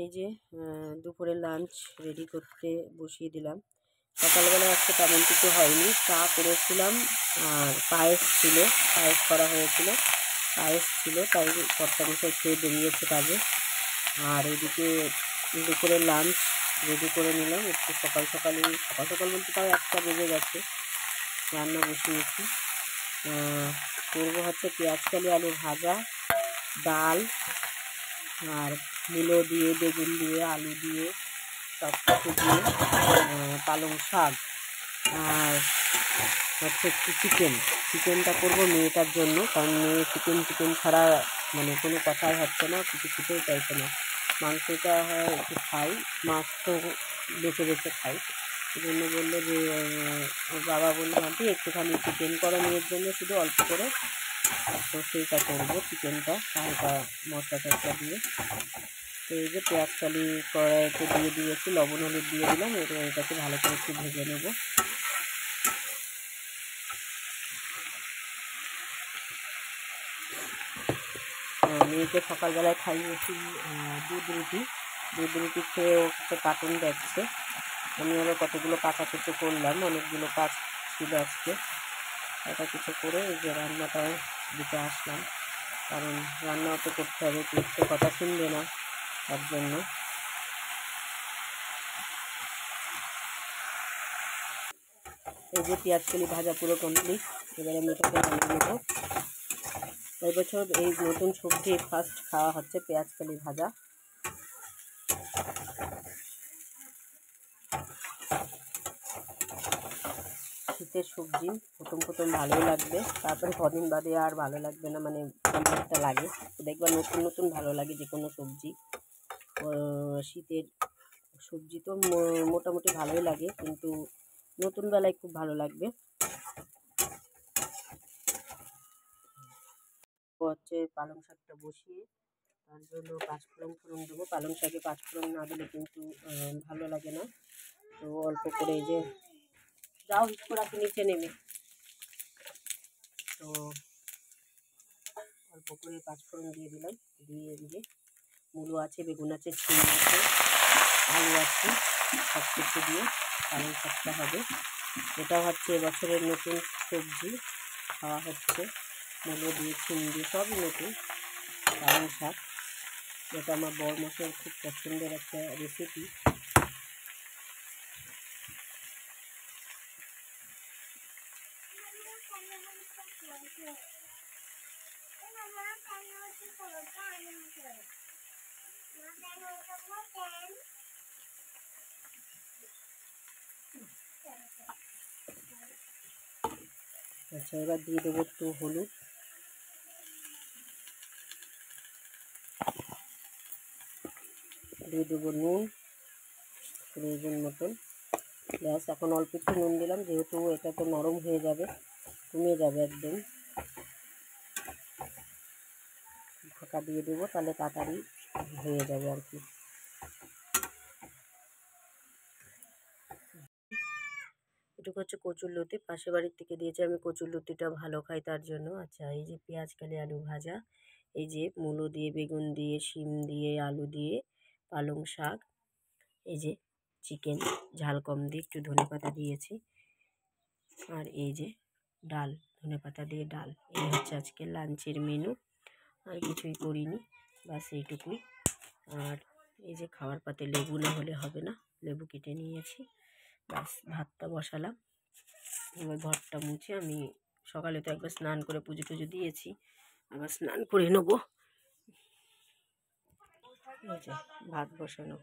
এই যে দুপুরের লাঞ্চ রেডি করতে বসিয়ে দিলাম। সকালবেলা আজকে তেমন কিছু হয়নি, চা করেছিলাম আর পায়েস করা হয়েছিল, পায়েস ছিল, তাই কর্তামশাই খেয়ে বেরিয়েছে কাজে। আর এদিকে দুপুরের লাঞ্চ রেডি করে নিলাম একটু সকাল সকাল বলতে তাও 1টা বেজে গেছে। রান্না বসিয়েছি, করবো হচ্ছে পেঁয়াজকালি আলু ভাজা, ডাল আর মূলো দিয়ে, বেগুন দিয়ে, আলু দিয়ে, সব কিছু দিয়ে পালং শাক আর হচ্ছে একটু চিকেনটা করবো মেয়েটার জন্য, কারণ মেয়ে চিকেন ছাড়া মানে কোনো কথাই হচ্ছে না, কিছু খেতেই চাইছে না। মাংসটা হয় একটু খাই, মাছ তো বেছে খাই। এই জন্য বললো যে ওর বাবা বললো আন্টি একটুখানি চিকেন করো মেয়ের জন্য, শুধু অল্প করে, তো সেইটা করবো চিকেনটা হালকা মশলা টশলা দিয়ে। তো এই যে পেঁয়াজকালি কড়াইতে দিয়ে দিয়েছি, লবণ হলুদ দিয়ে দিলাম, এবার এটাকে ভালো করে একটু ভেজে নেব। মেয়েকে সকালবেলায় খাইয়েছি দুধ রুটি খেয়ে ও হচ্ছে কার্টুন দেখছে। আমি আবার কতগুলো কাটাকুটো করলাম, অনেকগুলো কাজ ছিল আজকে, এটা কিছু করে এই যে রান্নাটা দিতে আসলাম, কারণ রান্নাও তো করতে হবে, তো কথা শুনবে না, তার জন্য। এই যে পেঁয়াজকালি ভাজা পুরো কমপ্লিট, এবারে আমি এটাকে নামিয়ে নেব। এই বছর এই নতুন সবজি ফার্স্ট খাওয়া হচ্ছে পেঁয়াজকালি ভাজা। শীতের সবজি প্রথম ভালোই লাগবে, তারপরে কদিন বাদে আর ভালো লাগবে না, মানে একটা লাগে, দেখবার নতুন ভালো লাগে যে কোনো সবজি। শীতের সবজি তো মোটামুটি ভালোই লাগে, কিন্তু নতুন বেলায় খুব ভালো লাগবে। হচ্ছে পালং শাকটা বসিয়ে তার জন্য পাঁচফোড়ন দেবো। পালং শাকে পাঁচফোড়ন না দিলে কিন্তু ভালো লাগে না, তো অল্প করে এই যে যাও রাখি নিচে নেমে, তো অল্প করে পাঁচফোড়ন দিয়ে দিলাম, দিয়ে দিয়ে মূলো আছে, বেগুন আছে, শিম আছে, আলু আছে, সব কিছু দিয়ে পালং শাকটা হবে। এটা হচ্ছে এবছরের নতুন সবজি খাওয়া হচ্ছে, মূলো দিয়ে, শিম দিয়ে, সবই নতুন পালং শাক। এটা আমার বড়মশাইয়ের খুব পছন্দের একটা রেসিপি। আচ্ছা, এবার দিয়ে দেবো একটু হলুদ, দিয়ে দেবো নুন প্রয়োজন মতন, ব্যাস। এখন অল্প একটু নুন দিলাম, যেহেতু এটা তো নরম হয়ে যাবে, কমে যাবে একদম। ঢাকা দিয়ে দেবো, তাহলে তাড়াতাড়ি হয়ে যাবে আর কি। এটুকু হচ্ছে কচুরলতি, পাশের বাড়ির থেকে দিয়েছে, আমি কচুরলতিটা ভালো খাই তার জন্য। আচ্ছা, এই যে পেঁয়াজকালি আলু ভাজা, এই যে মূলো দিয়ে, বেগুন দিয়ে, শিম দিয়ে, আলু দিয়ে, পালং শাক, এই যে চিকেন ঝাল কম দিয়ে একটু ধনেপাতা দিয়েছি, আর এই যে ডাল, ধনেপাতা দিয়ে ডাল। এই হচ্ছে আজকে লাঞ্চের মেনু, আর কিছুই করিনি, বাস এইটুকুই। আর এই যে খাওয়ার পাতে লেবু না হলে হবে না, লেবু কেটে নিয়েছি, বাস। ভাতটা বসালাম, এবার ঘরটা মুছে, আমি সকালে তো একবার স্নান করে পুজো টুজো দিয়েছি, আবার স্নান করে নেবো। এই যে ভাত বসানো।